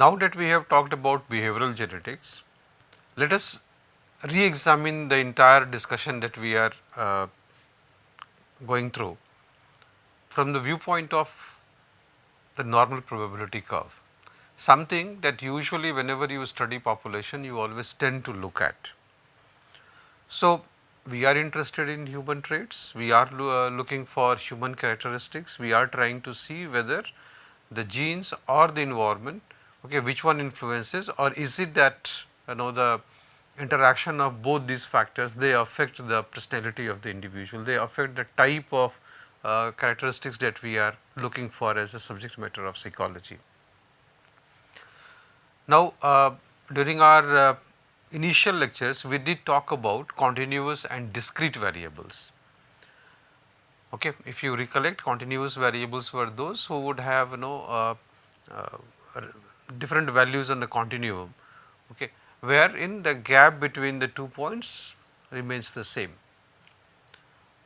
Now that we have talked about behavioral genetics, let us re-examine the entire discussion that we are going through from the viewpoint of the normal probability curve, something that usually whenever you study population you always tend to look at. So, we are interested in human traits, we are looking for human characteristics, we are trying to see whether the genes or the environment, okay, which one influences, or is it that the interaction of both these factors, they affect the personality of the individual, they affect the type of characteristics that we are looking for as a subject matter of psychology. Now, during our initial lectures, we did talk about continuous and discrete variables. Okay. If you recollect, continuous variables were those who would have different values on the continuum, okay, wherein the gap between the 2 points remains the same.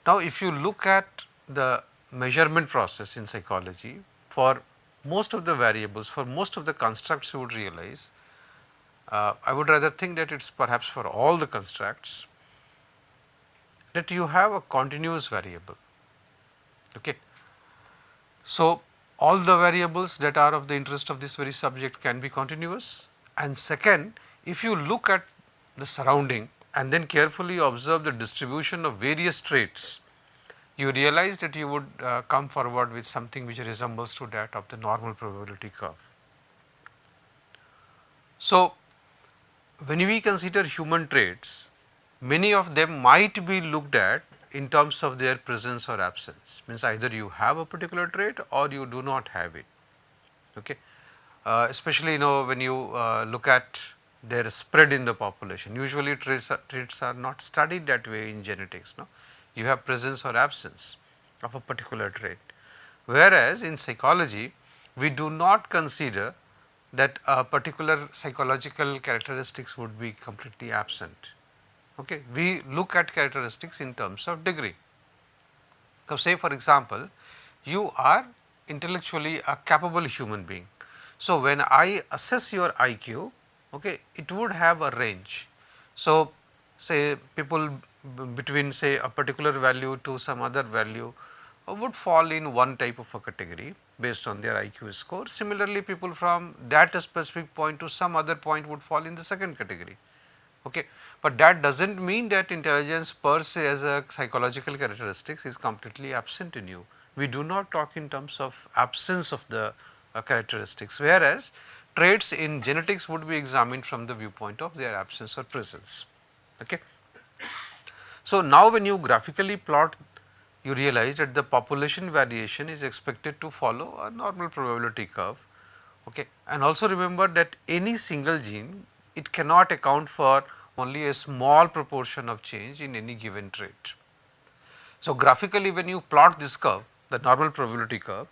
Now, if you look at the measurement process in psychology, for most of the variables, for most of the constructs, you would realize, I would rather think that it is perhaps for all the constructs, that you have a continuous variable. Okay. So, all the variables that are of the interest of this very subject can be continuous, and second, if you look at the surrounding and then carefully observe the distribution of various traits, you realize that you would come forward with something which resembles to that of the normal probability curve. So, when we consider human traits, many of them might be looked at in terms of their presence or absence, means either you have a particular trait or you do not have it. Okay. Especially when you look at their spread in the population, usually traits are not studied that way in genetics. No? You have presence or absence of a particular trait, whereas in psychology we do not consider that a particular psychological characteristics would be completely absent. Okay. We look at characteristics in terms of degree. So, say for example, you are intellectually a capable human being. So, when I assess your IQ, okay, it would have a range. So, say people between say a particular value to some other value would fall in one type of a category based on their IQ score. Similarly, people from that specific point to some other point would fall in the second category. Okay. But that does not mean that intelligence per se as a psychological characteristics is completely absent in you. We do not talk in terms of absence of the characteristics, whereas traits in genetics would be examined from the viewpoint of their absence or presence. Okay. So, now when you graphically plot, you realize that the population variation is expected to follow a normal probability curve. Okay. And also remember that any single gene, it cannot account for only a small proportion of change in any given trait. So, graphically when you plot this curve, the normal probability curve,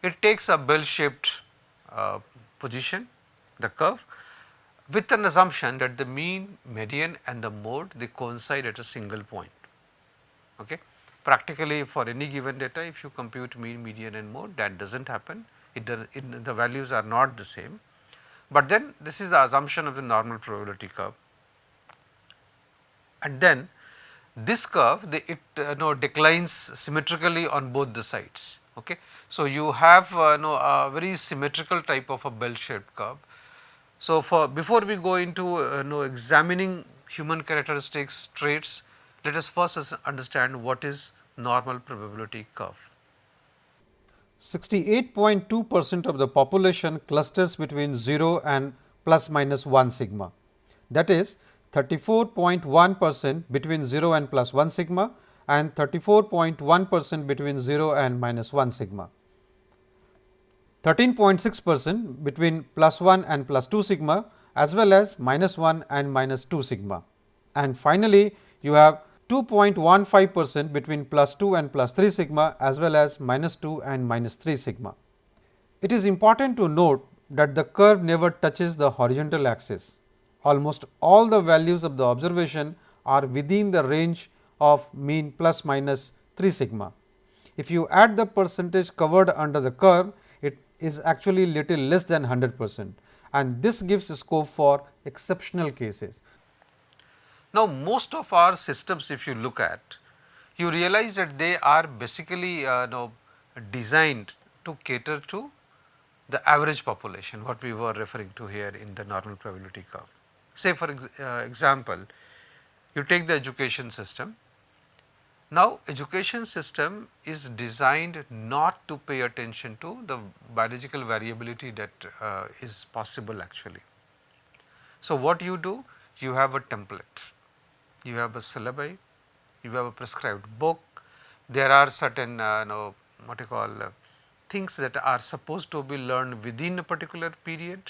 it takes a bell shaped position, the curve, with an assumption that the mean, median and the mode, they coincide at a single point. Okay. Practically for any given data, if you compute mean, median and mode, that does not happen, the values are not the same, but then this is the assumption of the normal probability curve. And then this curve declines symmetrically on both the sides. Okay. So, you have a very symmetrical type of a bell shaped curve. So, before we go into examining human characteristics traits, let us first understand what is normal probability curve. 68.2% of the population clusters between 0 and plus minus 1 sigma, that is 34.1% between 0 and plus 1 sigma and 34.1% between 0 and minus 1 sigma, 13.6% between plus 1 and plus 2 sigma as well as minus 1 and minus 2 sigma, and finally you have 2.15% between plus 2 and plus 3 sigma as well as minus 2 and minus 3 sigma. It is important to note that the curve never touches the horizontal axis. Almost all the values of the observation are within the range of mean plus minus 3 sigma. If you add the percentage covered under the curve, it is actually little less than 100%, and this gives scope for exceptional cases. Now, most of our systems, if you look at, you realize that they are basically designed to cater to the average population, what we were referring to here in the normal probability curve. Say for example, you take the education system. Now, education system is designed not to pay attention to the biological variability that is possible actually. So, what you do? You have a template, you have a syllabi, you have a prescribed book, there are certain what you call things that are supposed to be learned within a particular period.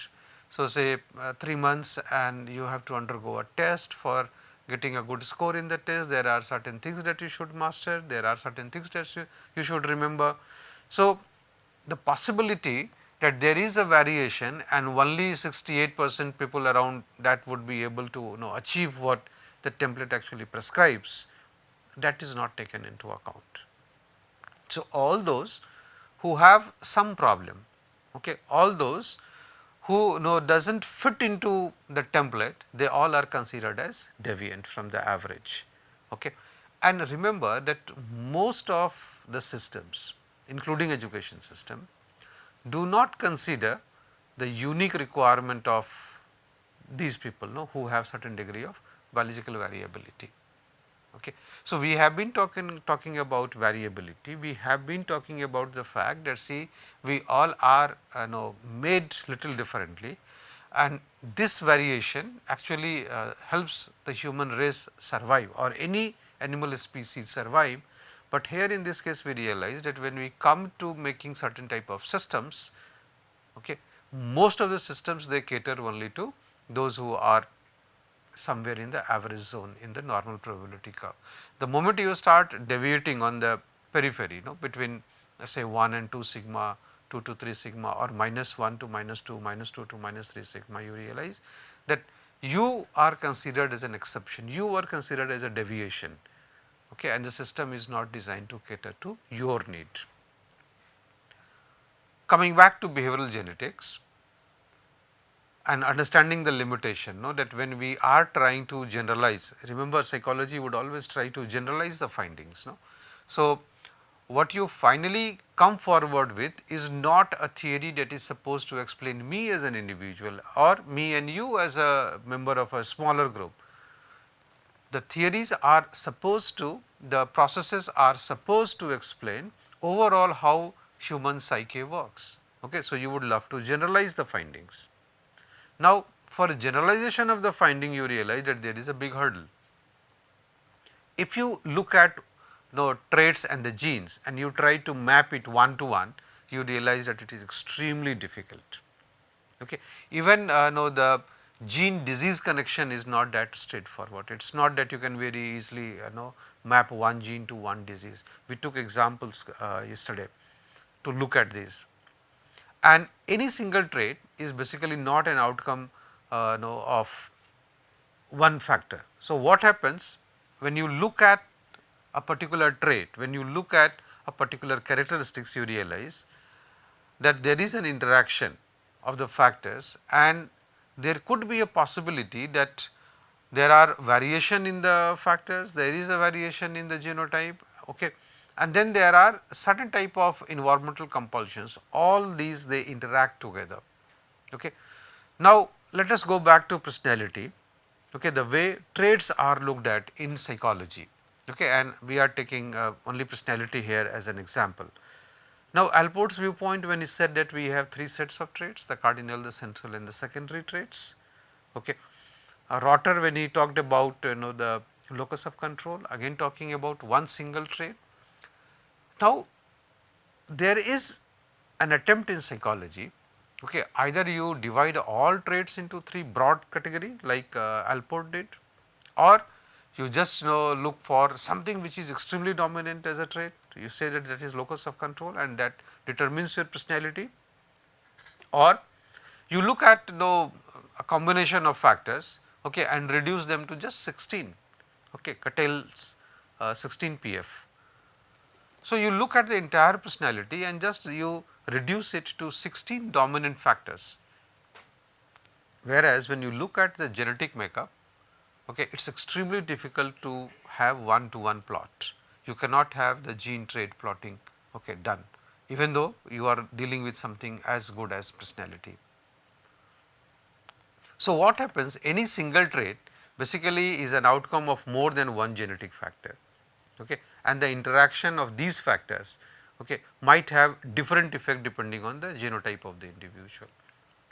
So, say 3 months and you have to undergo a test for getting a good score in the test, there are certain things that you should master, there are certain things that you should remember. So, the possibility that there is a variation and only 68% people around that would be able to achieve what the template actually prescribes, that is not taken into account. So, all those who have some problem, okay, all those who does not fit into the template, they all are considered as deviant from the average. Okay. And remember that most of the systems, including education system, do not consider the unique requirement of these people who have certain degree of biological variability. Okay. So, we have been talking about variability, we have been talking about the fact that see we all are made little differently, and this variation actually helps the human race survive or any animal species survive. But here in this case we realize that when we come to making certain type of systems, okay, most of the systems they cater only to those who are somewhere in the average zone in the normal probability curve. The moment you start deviating on the periphery between say 1 and 2 sigma, 2 to 3 sigma, or minus 1 to minus 2, minus 2 to minus 3 sigma, you realize that you are considered as an exception, you are considered as a deviation, okay, and the system is not designed to cater to your need. Coming back to behavioral genetics and understanding the limitation, that when we are trying to generalize, remember psychology would always try to generalize the findings. So, what you finally come forward with is not a theory that is supposed to explain me as an individual or me and you as a member of a smaller group. The theories are supposed to, the processes are supposed to explain overall how human psyche works. Okay. So, you would love to generalize the findings. Now, for generalization of the finding, you realize that there is a big hurdle. If you look at traits and the genes and you try to map it one to one, you realize that it is extremely difficult. Okay. Even the gene disease connection is not that straightforward. It is not that you can very easily map one gene to one disease. We took examples yesterday to look at this, and any single trait is basically not an outcome of one factor. So, what happens when you look at a particular trait, when you look at a particular characteristics, you realize that there is an interaction of the factors, and there could be a possibility that there are variation in the factors, there is a variation in the genotype, okay, and then there are certain type of environmental compulsions, all these they interact together. Okay. Now, let us go back to personality, okay, the way traits are looked at in psychology, okay, and we are taking only personality here as an example. Now, Alport's viewpoint when he said that we have 3 sets of traits, the cardinal, the central and the secondary traits. Okay. Rotter when he talked about the locus of control, again talking about one single trait. Now, there is an attempt in psychology, okay, either you divide all traits into 3 broad category like Alport did, or you just look for something which is extremely dominant as a trait, you say that that is locus of control and that determines your personality, or you look at a combination of factors, okay, and reduce them to just 16, okay, Catel's 16 PF. So, you look at the entire personality and just you reduce it to 16 dominant factors. Whereas, when you look at the genetic makeup, okay, it is extremely difficult to have one to one plot. You cannot have the gene trait plotting, okay, done, even though you are dealing with something as good as personality. So, what happens, any single trait basically is an outcome of more than one genetic factor, okay, and the interaction of these factors, okay, might have different effect depending on the genotype of the individual.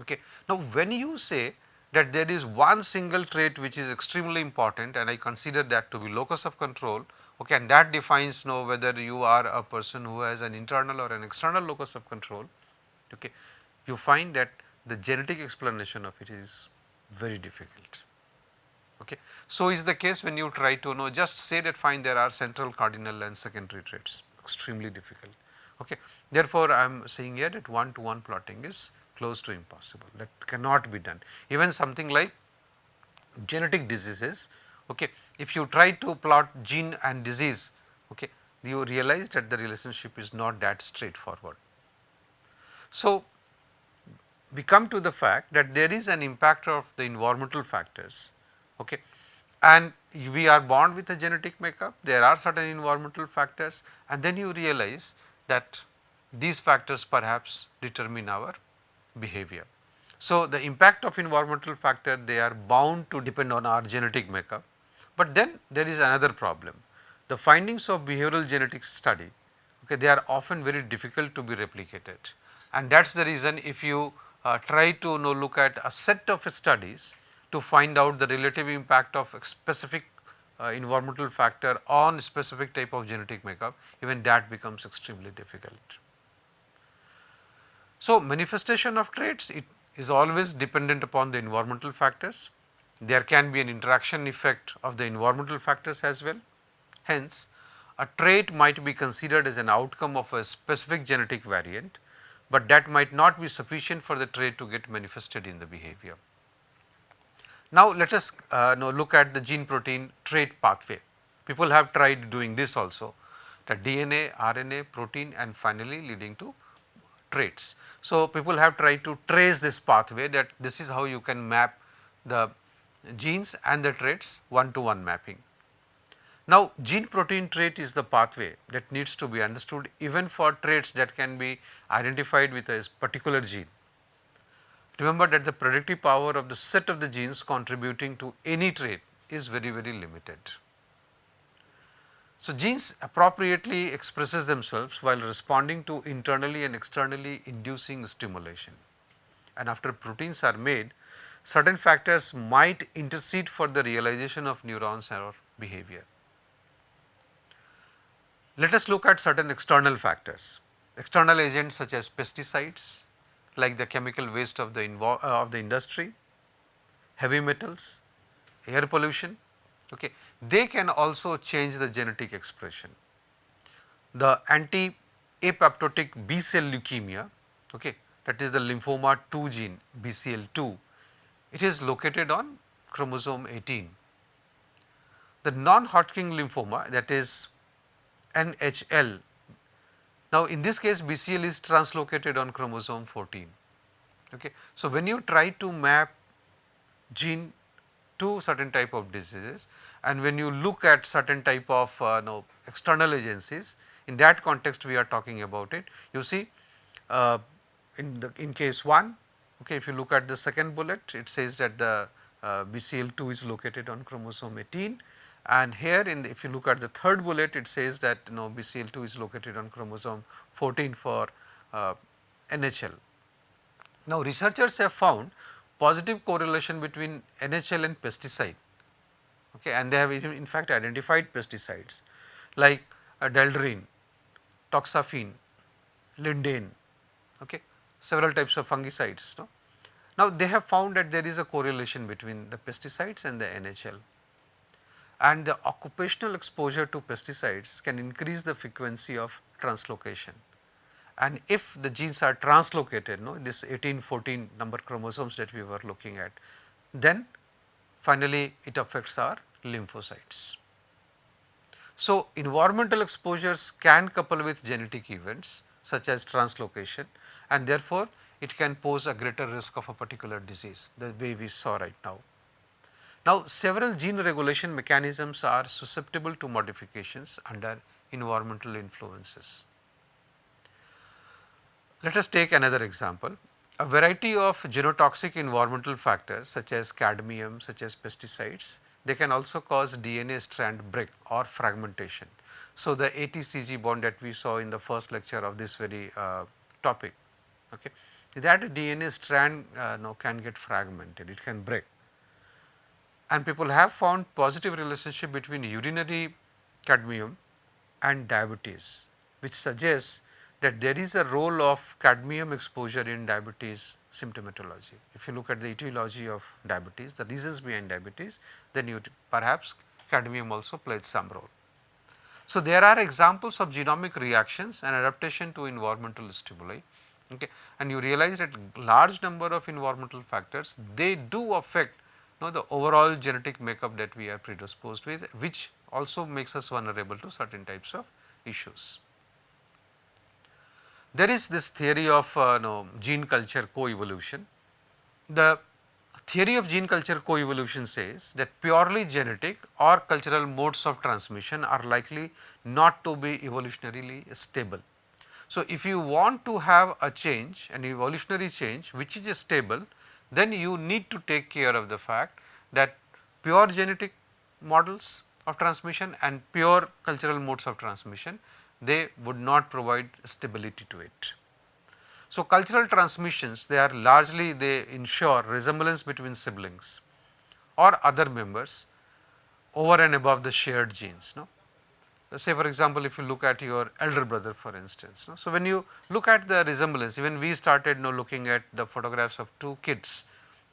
Okay. Now, when you say that there is one single trait which is extremely important, and I consider that to be locus of control, okay, and that defines now whether you are a person who has an internal or an external locus of control, okay, you find that the genetic explanation of it is very difficult. Okay. So, is the case when you try to know, just say that fine, there are central, cardinal and secondary traits, extremely difficult. Okay. Therefore, I am saying here that one to one plotting is close to impossible, that cannot be done. Even something like genetic diseases, okay, if you try to plot gene and disease, okay, you realize that the relationship is not that straightforward. So, we come to the fact that there is an impact of the environmental factors, okay, and we are born with a genetic makeup, there are certain environmental factors, and then you realize that these factors perhaps determine our behavior. So, the impact of environmental factor, they are bound to depend on our genetic makeup, but then there is another problem. The findings of behavioral genetics study, okay, they are often very difficult to be replicated, and that is the reason if you try to look at a set of studies to find out the relative impact of a specific environmental factor on specific type of genetic makeup, even that becomes extremely difficult. So, manifestation of traits, it is always dependent upon the environmental factors. There can be an interaction effect of the environmental factors as well. Hence, a trait might be considered as an outcome of a specific genetic variant, but that might not be sufficient for the trait to get manifested in the behavior. Now, let us now look at the gene protein trait pathway. People have tried doing this also, the DNA, RNA, protein and finally leading to traits. So, people have tried to trace this pathway, that this is how you can map the genes and the traits one to one mapping. Now, gene protein trait is the pathway that needs to be understood even for traits that can be identified with a particular gene. Remember that the predictive power of the set of the genes contributing to any trait is very, very limited. So, genes appropriately expresses themselves while responding to internally and externally inducing stimulation, and after proteins are made, certain factors might intercede for the realization of neurons or behavior. Let us look at certain external factors. External agents such as pesticides, like the chemical waste of the industry, heavy metals, air pollution, okay, they can also change the genetic expression. The anti-apoptotic B cell leukemia, okay, that is the lymphoma 2 gene BCL2, it is located on chromosome 18. The non-Hodgkin lymphoma, that is NHL, now in this case BCL is translocated on chromosome 14. Okay. So, when you try to map gene to certain type of diseases, and when you look at certain type of external agencies, in that context we are talking about it. You see in case 1, okay, if you look at the second bullet, it says that the BCL2 is located on chromosome 18, and here if you look at the third bullet, it says that BCL2 is located on chromosome 14 for NHL. Now, researchers have found positive correlation between NHL and pesticide, okay, and they have in fact identified pesticides like daldrine, toxaphene, lindane, okay, several types of fungicides. No? Now, they have found that there is a correlation between the pesticides and the NHL, and the occupational exposure to pesticides can increase the frequency of translocation. And if the genes are translocated, this 18, 14 number chromosomes that we were looking at, then finally it affects our lymphocytes. So, environmental exposures can couple with genetic events such as translocation, and therefore, it can pose a greater risk of a particular disease, the way we saw right now. Now, several gene regulation mechanisms are susceptible to modifications under environmental influences. Let us take another example. A variety of genotoxic environmental factors such as cadmium, such as pesticides, they can also cause DNA strand break or fragmentation. So, the ATCG bond that we saw in the first lecture of this very topic, okay, that DNA strand can get fragmented, it can break. And people have found positive relationship between urinary cadmium and diabetes, which suggests that there is a role of cadmium exposure in diabetes symptomatology. If you look at the etiology of diabetes, the reasons behind diabetes, then perhaps cadmium also plays some role. So, there are examples of genomic reactions and adaptation to environmental stimuli, okay, and you realize that large number of environmental factors, they do affect the overall genetic makeup that we are predisposed with, which also makes us vulnerable to certain types of issues. There is this theory of gene culture co-evolution. The theory of gene culture co-evolution says that purely genetic or cultural modes of transmission are likely not to be evolutionarily stable. So, if you want to have a change, an evolutionary change which is stable, then you need to take care of the fact that pure genetic models of transmission and pure cultural modes of transmission, they would not provide stability to it. So, cultural transmissions, they are largely, they ensure resemblance between siblings or other members over and above the shared genes. No? Say for example, if you look at your elder brother for instance. No? So, when you look at the resemblance, even we started looking at the photographs of two kids,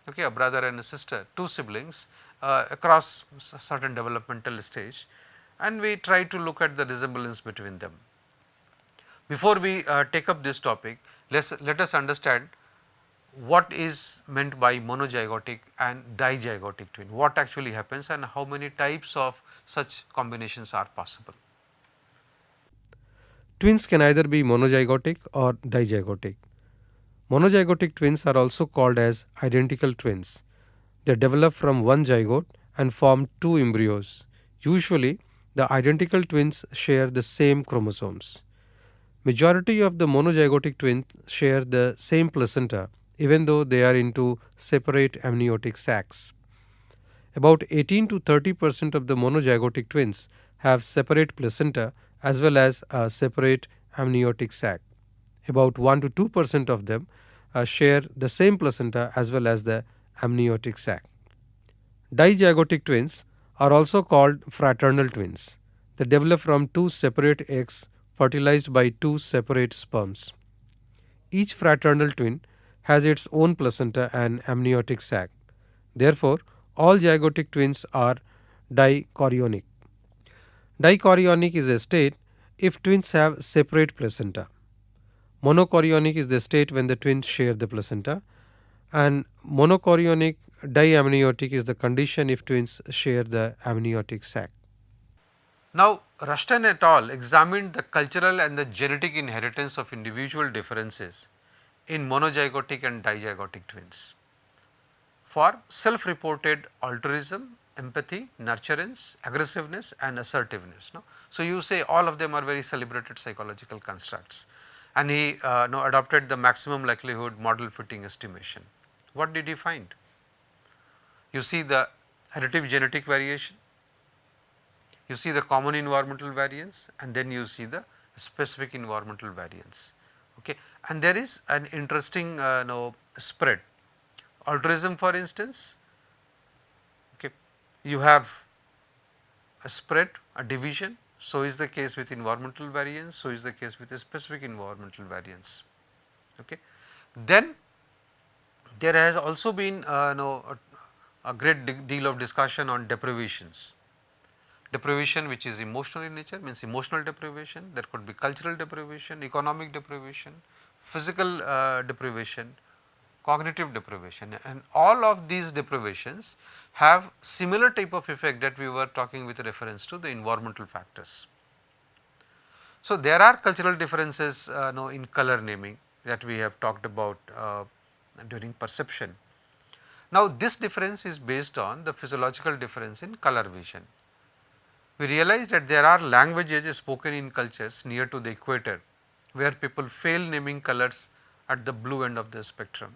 okay, a brother and a sister, two siblings across certain developmental stage, and we try to look at the resemblance between them. Before we take up this topic, let us understand what is meant by monozygotic and dizygotic twin, what actually happens and how many types of such combinations are possible. Twins can either be monozygotic or dizygotic. Monozygotic twins are also called as identical twins. They develop from one zygote and form two embryos. Usually, the identical twins share the same chromosomes. Majority of the monozygotic twins share the same placenta even though they are into separate amniotic sacs. About 18 to 30% of the monozygotic twins have separate placenta as well as a separate amniotic sac. About 1 to 2% of them share the same placenta as well as the amniotic sac. Dizygotic twins are also called fraternal twins. They develop from two separate eggs fertilized by two separate sperms. Each fraternal twin has its own placenta and amniotic sac. Therefore, all zygotic twins are dichorionic. Dichorionic is a state if twins have separate placenta. Monochorionic is the state when the twins share the placenta, and monochorionic diamniotic is the condition if twins share the amniotic sac. Now, Rushton et al. Examined the cultural and the genetic inheritance of individual differences in monozygotic and dizygotic twins for self-reported altruism, empathy, nurturance, aggressiveness and assertiveness. No? So, you say all of them are very celebrated psychological constructs, and he adopted the maximum likelihood model fitting estimation. What did he find? You see the additive genetic variation, you see the common environmental variance, and then you see the specific environmental variance. Okay. And there is an interesting spread. Altruism for instance, okay, you have a spread, a division, so is the case with environmental variance, so is the case with a specific environmental variance. Okay. Then there has also been a great deal of discussion on deprivations. Deprivation which is emotional in nature means emotional deprivation, there could be cultural deprivation, economic deprivation, physical deprivation, cognitive deprivation, and all of these deprivations have similar type of effect that we were talking with reference to the environmental factors. So, there are cultural differences in color naming, that we have talked about during perception. Now, this difference is based on the physiological difference in color vision. We realize that there are languages spoken in cultures near to the equator, where people fail naming colors at the blue end of the spectrum.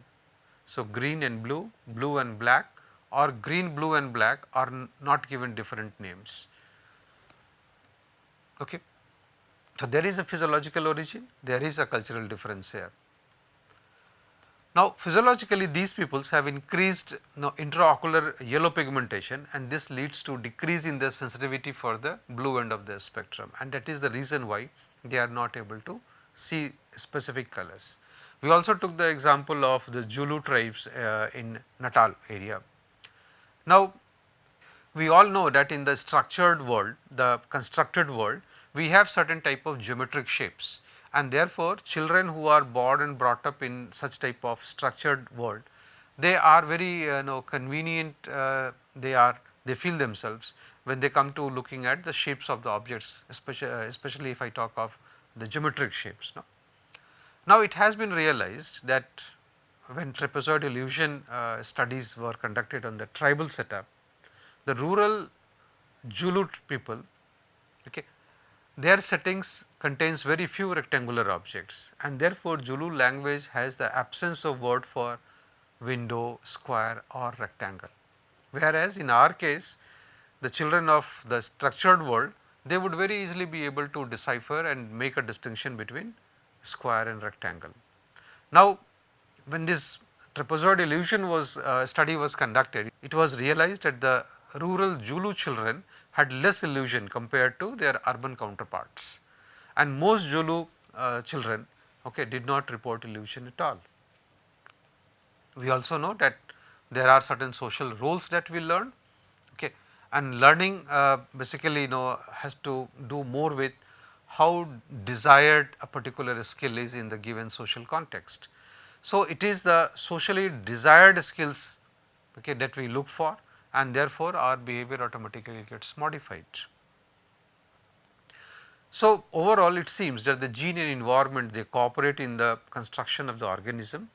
So, green and blue, blue and black, or green, blue and black are not given different names. Okay. So, there is a physiological origin, there is a cultural difference here. Now, physiologically these peoples have increased intraocular yellow pigmentation, and this leads to decrease in their sensitivity for the blue end of the spectrum, and that is the reason why they are not able to see specific colors. We also took the example of the Zulu tribes in Natal area. Now, we all know that in the structured world, the constructed world, we have certain type of geometric shapes, and therefore, children who are born and brought up in such type of structured world, they are very convenient, they feel themselves when they come to looking at the shapes of the objects, especially if I talk of the geometric shapes. No? Now, it has been realized that when trapezoid illusion studies were conducted on the tribal setup, the rural Zulu people, okay, their settings contains very few rectangular objects, and therefore, Zulu language has the absence of word for window, square or rectangle. Whereas, in our case, the children of the structured world, they would very easily be able to decipher and make a distinction between square and rectangle. Now, when this trapezoid illusion study was conducted, it was realized that the rural Zulu children had less illusion compared to their urban counterparts, and most Zulu children did not report illusion at all. We also know that there are certain social roles that we learn, and learning basically has to do more with how desired a particular skill is in the given social context. So, it is the socially desired skills that we look for, and therefore, our behavior automatically gets modified. So, overall it seems that the gene and environment, they cooperate in the construction of the organism.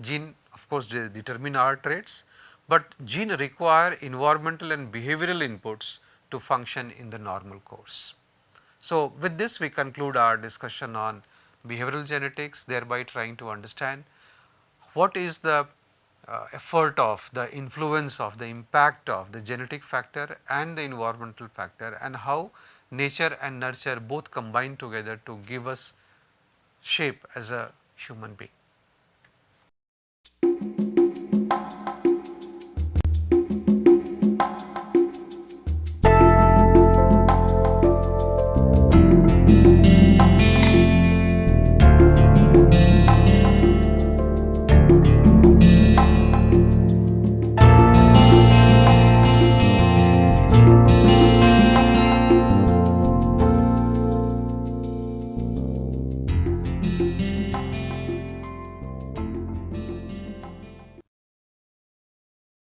Gene of course, they determine our traits, but gene require environmental and behavioral inputs to function in the normal course. So, with this we conclude our discussion on behavioral genetics, thereby trying to understand what is the effort of, the influence of, the impact of the genetic factor and the environmental factor, and how nature and nurture both combine together to give us shape as a human being.